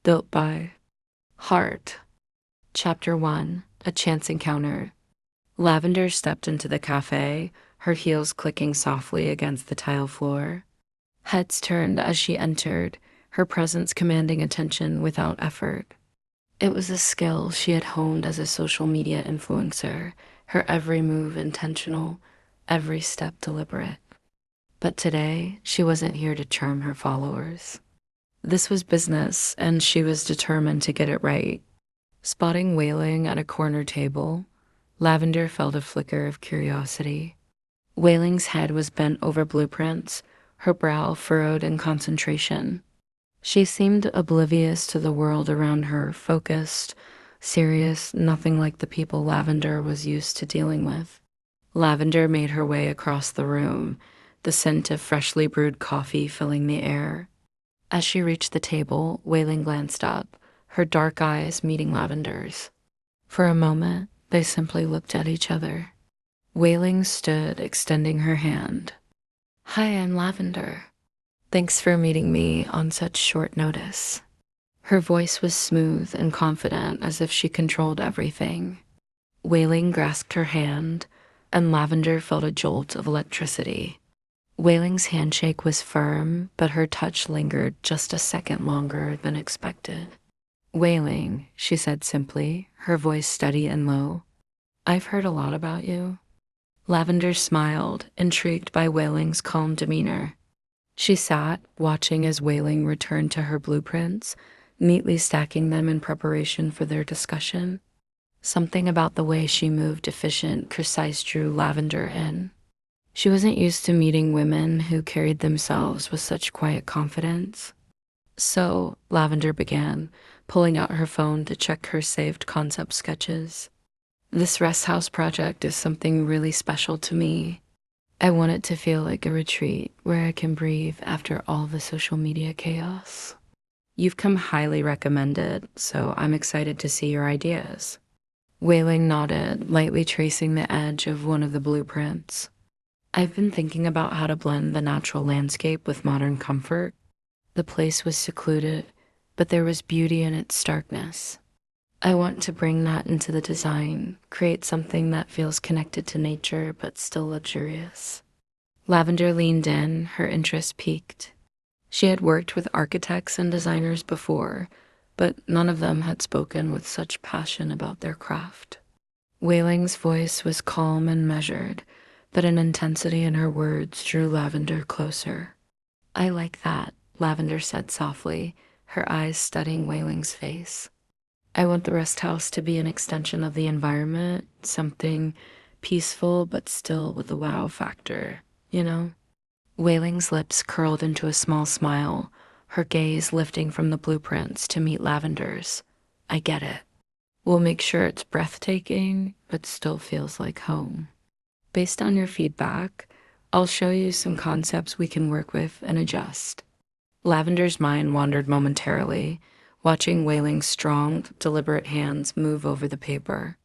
Built by Heart. Chapter 1. A Chance Encounter. Lavender stepped into the cafe, her heels clicking softly against the tile floor. Heads turned as she entered, her presence commanding attention without effort. It was a skill she had honed as a social media influencer, her every move intentional, every step deliberate. But today, she wasn't here to charm her followers. This was business, and she was determined to get it right. Spotting Wailing at a corner table, Lavender felt a flicker of curiosity. Wailing's head was bent over blueprints, her brow furrowed in concentration. She seemed oblivious to the world around her, focused, serious, nothing like the people Lavender was used to dealing with. Lavender made her way across the room, the scent of freshly brewed coffee filling the air. As she reached the table, Wailing glanced up, her dark eyes meeting Lavender's. For a moment, they simply looked at each other. Wailing stood, extending her hand. "Hi, I'm Lavender. Thanks for meeting me on such short notice." Her voice was smooth and confident, as if she controlled everything. Wailing grasped her hand, and Lavender felt a jolt of electricity. Wailing's handshake was firm, but her touch lingered just a second longer than expected. "Wailing," she said simply, her voice steady and low. "I've heard a lot about you." Lavender smiled, intrigued by Wailing's calm demeanor. She sat, watching as Wailing returned to her blueprints, neatly stacking them in preparation for their discussion. Something about the way she moved efficient, precise drew Lavender in. She wasn't used to meeting women who carried themselves with such quiet confidence. "So," Lavender began, pulling out her phone to check her saved concept sketches. "This rest house project is something really special to me. I want it to feel like a retreat where I can breathe after all the social media chaos. You've come highly recommended, so I'm excited to see your ideas." Wailing nodded, lightly tracing the edge of one of the blueprints. "I've been thinking about how to blend the natural landscape with modern comfort. The place was secluded, but there was beauty in its starkness. I want to bring that into the design, create something that feels connected to nature but still luxurious." Lavender leaned in, her interest piqued. She had worked with architects and designers before, but none of them had spoken with such passion about their craft. Wailing's voice was calm and measured, but an intensity in her words drew Lavender closer. "I like that," Lavender said softly, her eyes studying Wailing's face. "I want the rest house to be an extension of the environment, something peaceful but still with a wow factor, you know?" Wailing's lips curled into a small smile, her gaze lifting from the blueprints to meet Lavender's. "I get it. We'll make sure it's breathtaking, but still feels like home. Based on your feedback, I'll show you some concepts we can work with and adjust." Lavender's mind wandered momentarily, watching Wailing's strong, deliberate hands move over the paper.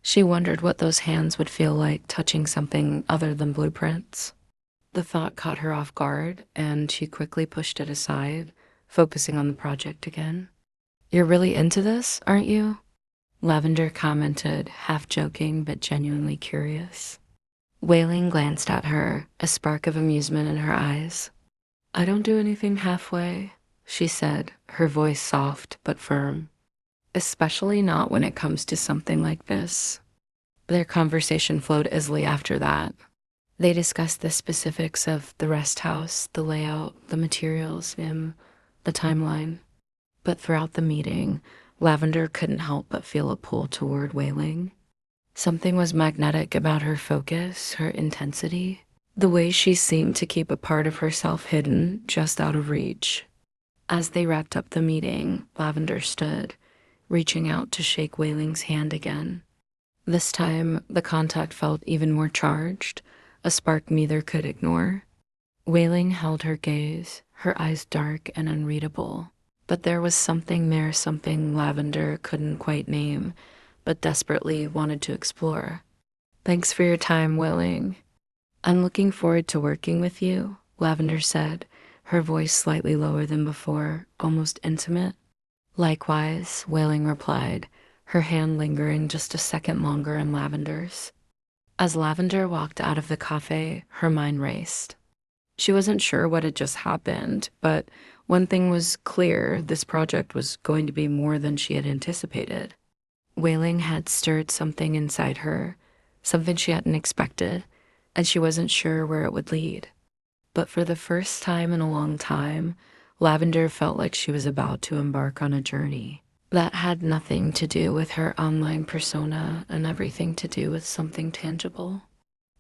She wondered what those hands would feel like touching something other than blueprints. The thought caught her off guard, and she quickly pushed it aside, focusing on the project again. "You're really into this, aren't you?" Lavender commented, half joking but genuinely curious. Wailing glanced at her, a spark of amusement in her eyes. "I don't do anything halfway," she said, her voice soft but firm. "Especially not when it comes to something like this." Their conversation flowed easily after that. They discussed the specifics of the rest house, the layout, the materials, and the timeline. But throughout the meeting, Lavender couldn't help but feel a pull toward Wailing. Something was magnetic about her focus, her intensity, the way she seemed to keep a part of herself hidden, just out of reach. As they wrapped up the meeting, Lavender stood, reaching out to shake Wailing's hand again. This time, the contact felt even more charged, a spark neither could ignore. Wailing held her gaze, her eyes dark and unreadable. But there was something there, something Lavender couldn't quite name, but desperately wanted to explore. "Thanks for your time, Wailing. I'm looking forward to working with you," Lavender said, her voice slightly lower than before, almost intimate. Likewise, Wailing replied, her hand lingering just a second longer in Lavender's. As Lavender walked out of the cafe, her mind raced. She wasn't sure what had just happened, but one thing was clear: this project was going to be more than she had anticipated. Wailing had stirred something inside her, something she hadn't expected, and she wasn't sure where it would lead. But for the first time in a long time, Lavender felt like she was about to embark on a journey that had nothing to do with her online persona and everything to do with something tangible.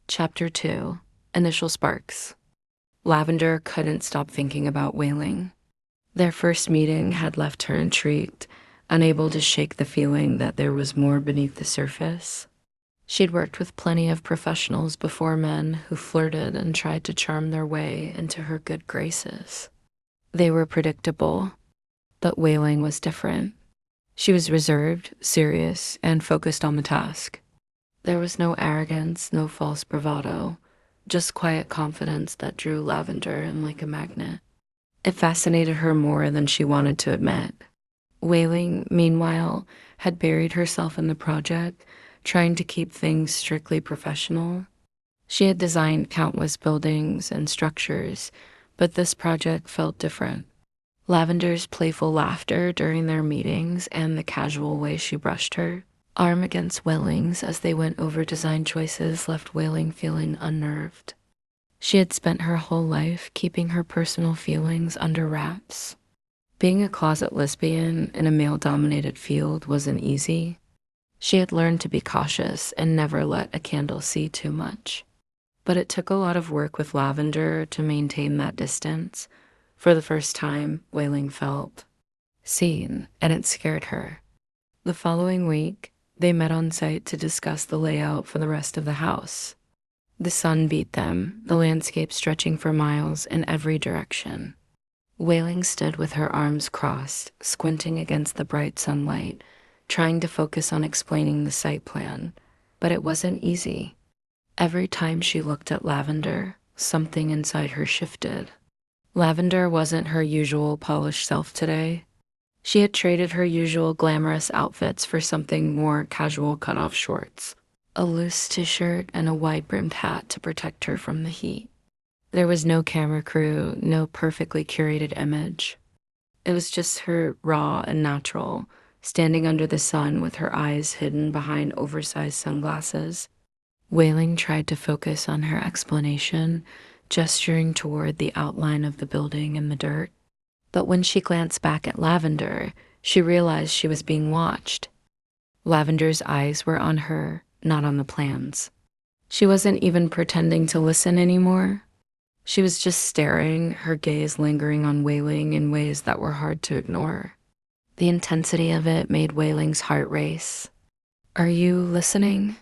Chapter 2: Initial Sparks. Lavender couldn't stop thinking about Wailing. Their first meeting had left her intrigued, unable to shake the feeling that there was more beneath the surface. She'd worked with plenty of professionals before, men who flirted and tried to charm their way into her good graces. They were predictable, but Wailing was different. She was reserved, serious, and focused on the task. There was no arrogance, no false bravado, just quiet confidence that drew Lavender in like a magnet. It fascinated her more than she wanted to admit. Wailing, meanwhile, had buried herself in the project, trying to keep things strictly professional. She had designed countless buildings and structures, but this project felt different. Lavender's playful laughter during their meetings and the casual way she brushed her arm against Wailing's as they went over design choices left Wailing feeling unnerved. She had spent her whole life keeping her personal feelings under wraps. Being a closet lesbian in a male-dominated field wasn't easy. She had learned to be cautious and never let a candle see too much. But it took a lot of work with Lavender to maintain that distance. For the first time, Wailing felt seen, and it scared her. The following week, they met on site to discuss the layout for the rest of the house. The sun beat them, the landscape stretching for miles in every direction. Wailing stood with her arms crossed, squinting against the bright sunlight, trying to focus on explaining the site plan, but it wasn't easy. Every time she looked at Lavender, something inside her shifted. Lavender wasn't her usual polished self today. She had traded her usual glamorous outfits for something more casual cutoff shorts, a loose t-shirt, and a wide-brimmed hat to protect her from the heat. There was no camera crew, no perfectly curated image. It was just her, raw and natural, standing under the sun with her eyes hidden behind oversized sunglasses. Wailing tried to focus on her explanation, gesturing toward the outline of the building in the dirt. But when she glanced back at Lavender, she realized she was being watched. Lavender's eyes were on her, not on the plans. She wasn't even pretending to listen anymore. She was just staring, her gaze lingering on Wailing in ways that were hard to ignore. The intensity of it made Wailing's heart race. "Are you listening?"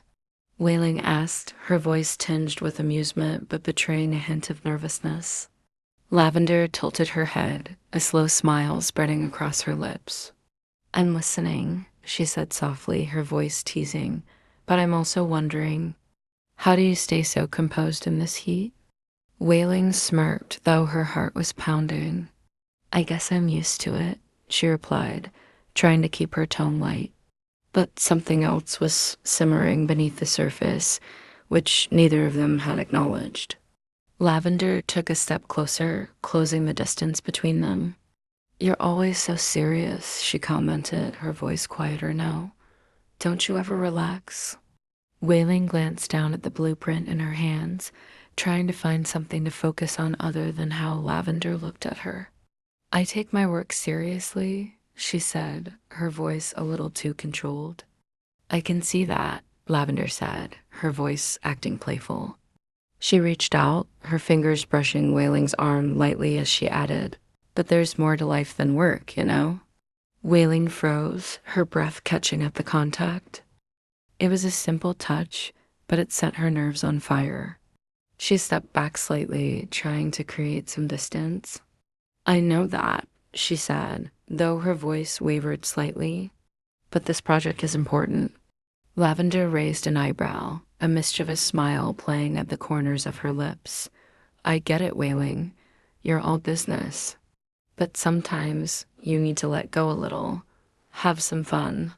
Wailing asked, her voice tinged with amusement but betraying a hint of nervousness. Lavender tilted her head, a slow smile spreading across her lips. "I'm listening," she said softly, her voice teasing, "but I'm also wondering, how do you stay so composed in this heat?" Wailing smirked, though her heart was pounding. "I guess I'm used to it," she replied, trying to keep her tone light. But something else was simmering beneath the surface, which neither of them had acknowledged. Lavender took a step closer, closing the distance between them. "You're always so serious," she commented, her voice quieter now. "Don't you ever relax?" Wailing glanced down at the blueprint in her hands, trying to find something to focus on other than how Lavender looked at her. "I take my work seriously," she said, her voice a little too controlled. "I can see that," Lavender said, her voice acting playful. She reached out, her fingers brushing Wailing's arm lightly as she added, "But there's more to life than work, you know?" Wailing froze, her breath catching at the contact. It was a simple touch, but it set her nerves on fire. She stepped back slightly, trying to create some distance. "I know that," she said, though her voice wavered slightly. "But this project is important." Lavender raised an eyebrow, a mischievous smile playing at the corners of her lips. "I get it, Wailing. You're all business." But sometimes you need to let go a little, have some fun.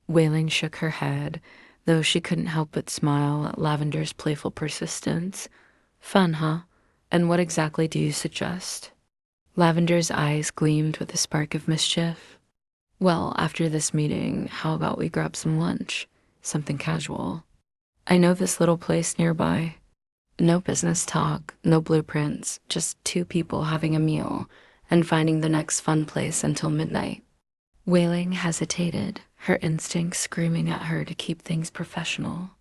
Wailing shook her head, though she couldn't help but smile at Lavender's playful persistence. Fun, huh? And what exactly do you suggest? Lavender's eyes gleamed with a spark of mischief. Well, after this meeting, how about we grab some lunch? Something casual. I know this little place nearby. No business talk, no blueprints, just two people having a meal and finding the next fun place until midnight. Wailing hesitated, her instincts screaming at her to keep things professional.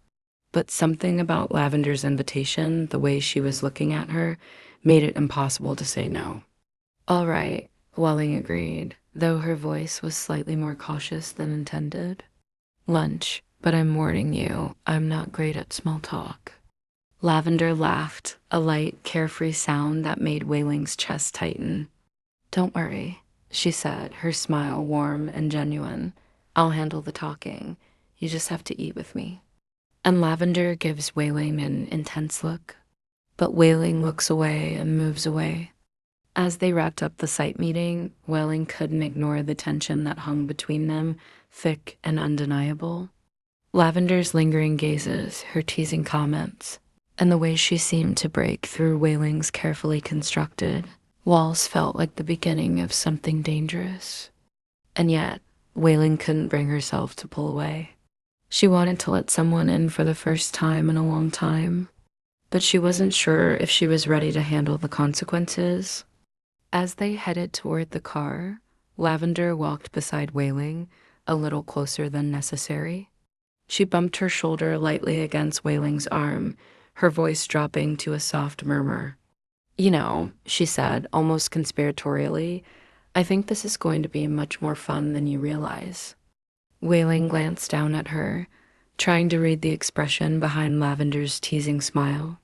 But something about Lavender's invitation, the way she was looking at her, made it impossible to say no. All right, Welling agreed, though her voice was slightly more cautious than intended. Lunch, but I'm warning you, I'm not great at small talk. Lavender laughed, a light, carefree sound that made Wailing's chest tighten. Don't worry, she said, her smile warm and genuine. I'll handle the talking. You just have to eat with me. And Lavender gives Wailing an intense look. But Wailing looks away and moves away. As they wrapped up the site meeting, Wailing couldn't ignore the tension that hung between them, thick and undeniable. Lavender's lingering gazes, her teasing comments, and the way she seemed to break through Wailing's carefully constructed walls felt like the beginning of something dangerous. And yet, Wailing couldn't bring herself to pull away. She wanted to let someone in for the first time in a long time, but she wasn't sure if she was ready to handle the consequences. As they headed toward the car, Lavender walked beside Wailing, a little closer than necessary. She bumped her shoulder lightly against Wailing's arm, her voice dropping to a soft murmur. You know, she said, almost conspiratorially, I think this is going to be much more fun than you realize. Wailing glanced down at her, trying to read the expression behind Lavender's teasing smile.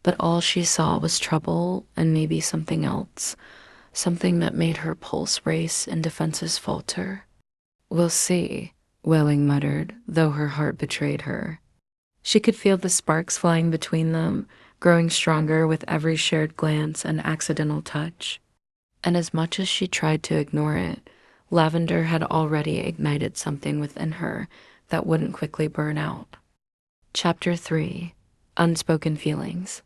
But all she saw was trouble and maybe something else, something that made her pulse race and defenses falter. We'll see, Wailing muttered, though her heart betrayed her. She could feel the sparks flying between them, growing stronger with every shared glance and accidental touch. And as much as she tried to ignore it, Lavender had already ignited something within her that wouldn't quickly burn out. Chapter 3: Unspoken Feelings.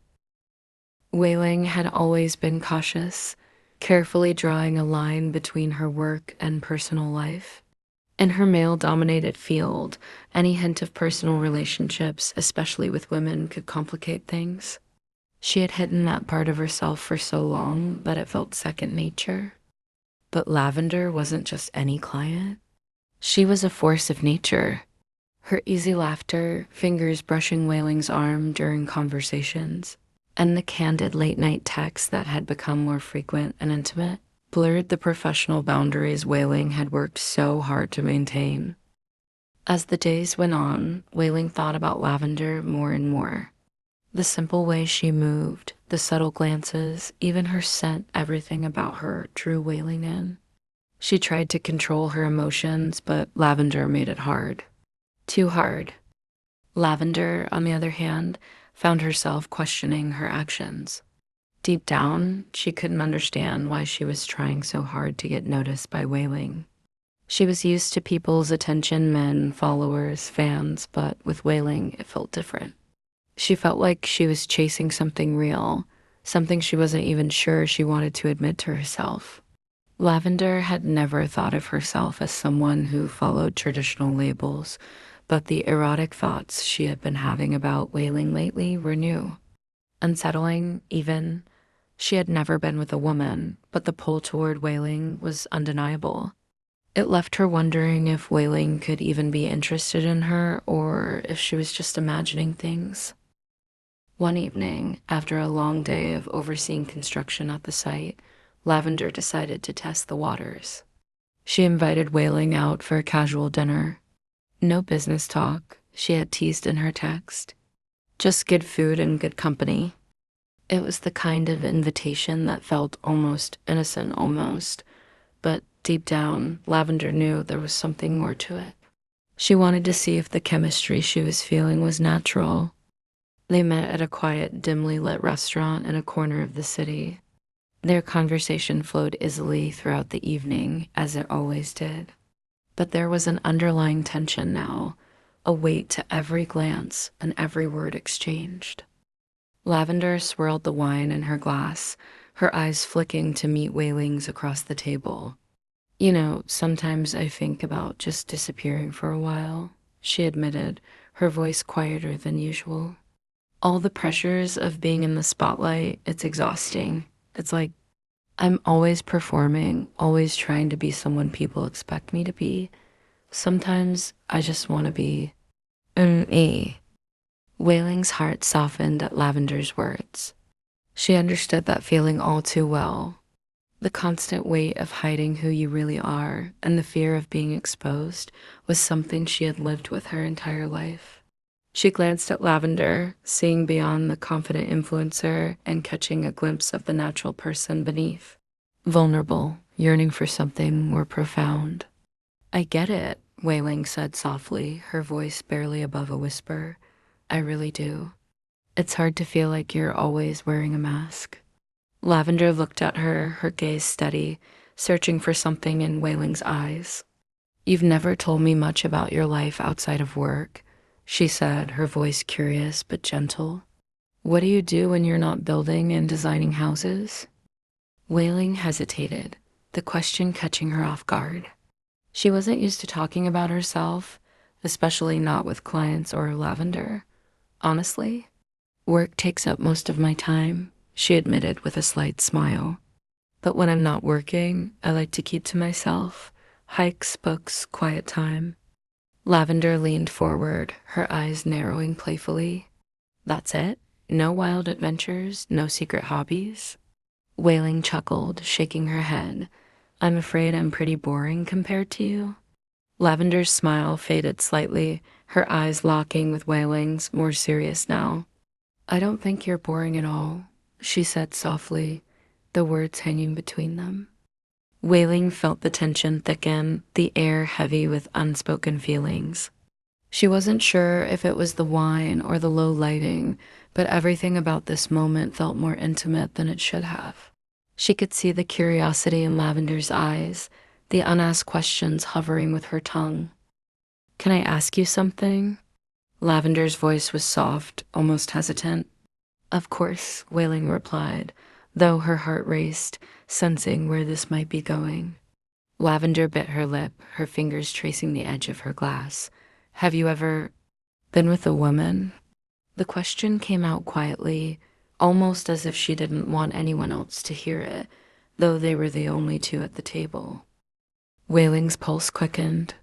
Wailing had always been cautious, carefully drawing a line between her work and personal life. In her male-dominated field, any hint of personal relationships, especially with women, could complicate things. She had hidden that part of herself for so long that it felt second nature. But Lavender wasn't just any client. She was a force of nature. Her easy laughter, fingers brushing Wailing's arm during conversations, and the candid late-night texts that had become more frequent and intimate blurred the professional boundaries Wailing had worked so hard to maintain. As the days went on, Wailing thought about Lavender more and more. The simple way she moved, the subtle glances, even her scent, everything about her drew Wailing in. She tried to control her emotions, but Lavender made it hard. Too hard. Lavender, on the other hand, found herself questioning her actions. Deep down, she couldn't understand why she was trying so hard to get noticed by Wailing. She was used to people's attention, men, followers, fans, but with Wailing, it felt different. She felt like she was chasing something real, something she wasn't even sure she wanted to admit to herself. Lavender had never thought of herself as someone who followed traditional labels, but the erotic thoughts she had been having about Wailing lately were new. Unsettling, even. She had never been with a woman, but the pull toward Wailing was undeniable. It left her wondering if Wailing could even be interested in her, or if she was just imagining things. One evening, after a long day of overseeing construction at the site, Lavender decided to test the waters. She invited Wailing out for a casual dinner. No business talk, she had teased in her text. Just good food and good company. It was the kind of invitation that felt almost innocent, but deep down, Lavender knew there was something more to it. She wanted to see if the chemistry she was feeling was natural. They met at a quiet, dimly lit restaurant in a corner of the city. Their conversation flowed easily throughout the evening, as it always did. But there was an underlying tension now, a weight to every glance and every word exchanged. Lavender swirled the wine in her glass, her eyes flicking to meet Weiling's across the table. You know, sometimes I think about just disappearing for a while, she admitted, her voice quieter than usual. All the pressures of being in the spotlight, it's exhausting. It's like I'm always performing, always trying to be someone people expect me to be. Sometimes I just want to be me. Weiling's heart softened at Lavender's words. She understood that feeling all too well. The constant weight of hiding who you really are and the fear of being exposed was something she had lived with her entire life. She glanced at Lavender, seeing beyond the confident influencer and catching a glimpse of the natural person beneath. Vulnerable, yearning for something more profound. I get it, Wei said softly, her voice barely above a whisper. I really do. It's hard to feel like you're always wearing a mask. Lavender looked at her, her gaze steady, searching for something in Weiling's eyes. You've never told me much about your life outside of work, she said, her voice curious but gentle. What do you do when you're not building and designing houses? Weiling hesitated, the question catching her off guard. She wasn't used to talking about herself, especially not with clients or Lavender. Honestly, work takes up most of my time, she admitted with a slight smile. But when I'm not working, I like to keep to myself. Hikes, books, quiet time. Lavender leaned forward, her eyes narrowing playfully. That's it? No wild adventures, no secret hobbies? Wailing chuckled, shaking her head. I'm afraid I'm pretty boring compared to you. Lavender's smile faded slightly, her eyes locking with Wailing's, more serious now. I don't think you're boring at all, she said softly, the words hanging between them. Wailing felt the tension thicken, the air heavy with unspoken feelings. She wasn't sure if it was the wine or the low lighting, but everything about this moment felt more intimate than it should have. She could see the curiosity in Lavender's eyes, the unasked questions hovering with her tongue. Can I ask you something? Lavender's voice was soft, almost hesitant. Of course, Wailing replied, though her heart raced, sensing where this might be going. Lavender bit her lip, her fingers tracing the edge of her glass. Have you ever been with a woman? The question came out quietly, almost as if she didn't want anyone else to hear it, though they were the only two at the table. Wailing's pulse quickened.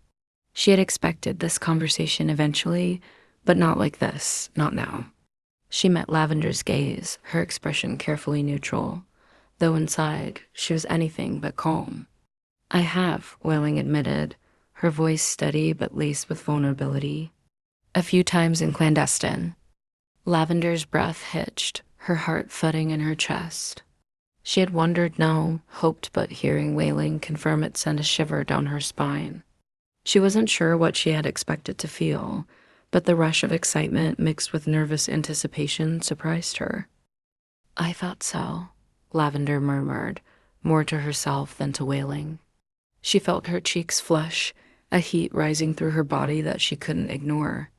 She had expected this conversation eventually, but not like this, not now. She met Lavender's gaze, her expression carefully neutral, though inside she was anything but calm. I have, Wailing admitted, her voice steady but laced with vulnerability. A few times in clandestine. Lavender's breath hitched, her heart thudding in her chest. She had wondered no, hoped, but hearing Wailing confirm it sent a shiver down her spine. She wasn't sure what she had expected to feel, but the rush of excitement mixed with nervous anticipation surprised her. I thought so, Lavender murmured, more to herself than to Wailing. She felt her cheeks flush, a heat rising through her body that she couldn't ignore.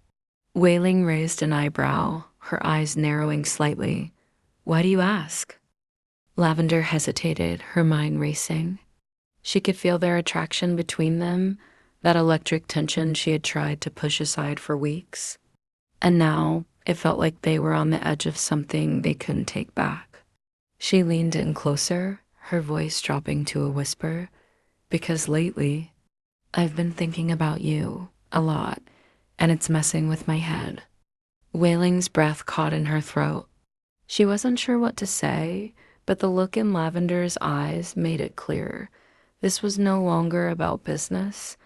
Wailing raised an eyebrow, her eyes narrowing slightly. Why do you ask? Lavender hesitated, her mind racing. She could feel their attraction between them, that electric tension she had tried to push aside for weeks. And now it felt like they were on the edge of something they couldn't take back. She leaned in closer, her voice dropping to a whisper, because lately, I've been thinking about you a lot, and it's messing with my head. Wailing's breath caught in her throat. She wasn't sure what to say, but the look in Lavender's eyes made it clear. This was no longer about business.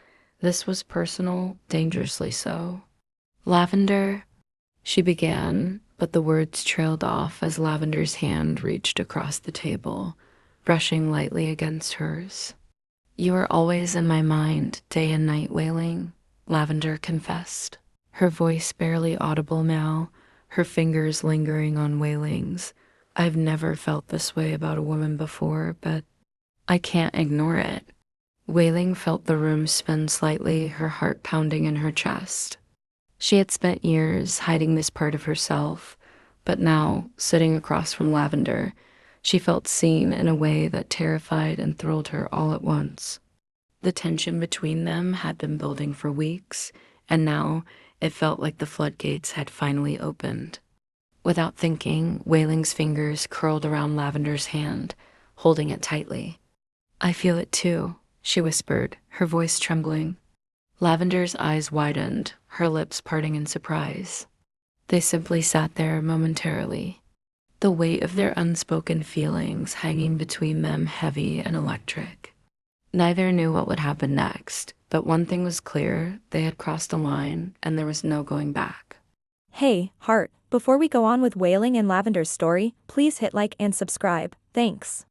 This was personal, dangerously so. Lavender, she began, but the words trailed off as Lavender's hand reached across the table, brushing lightly against hers. You are always in my mind, day and night, Wailing, Lavender confessed, her voice barely audible now, her fingers lingering on Wailing's, I've never felt this way about a woman before, but I can't ignore it. Wailing felt the room spin slightly, her heart pounding in her chest. She had spent years hiding this part of herself, but now, sitting across from Lavender, she felt seen in a way that terrified and thrilled her all at once. The tension between them had been building for weeks, and now it felt like the floodgates had finally opened. Without thinking, Wailing's fingers curled around Lavender's hand, holding it tightly. I feel it too, she whispered, her voice trembling. Lavender's eyes widened, her lips parting in surprise. They simply sat there momentarily, the weight of their unspoken feelings hanging between them heavy and electric. Neither knew what would happen next, but one thing was clear: they had crossed a line, and there was no going back. Hey, Heart, before we go on with Wailing and Lavender's story, please hit like and subscribe. Thanks.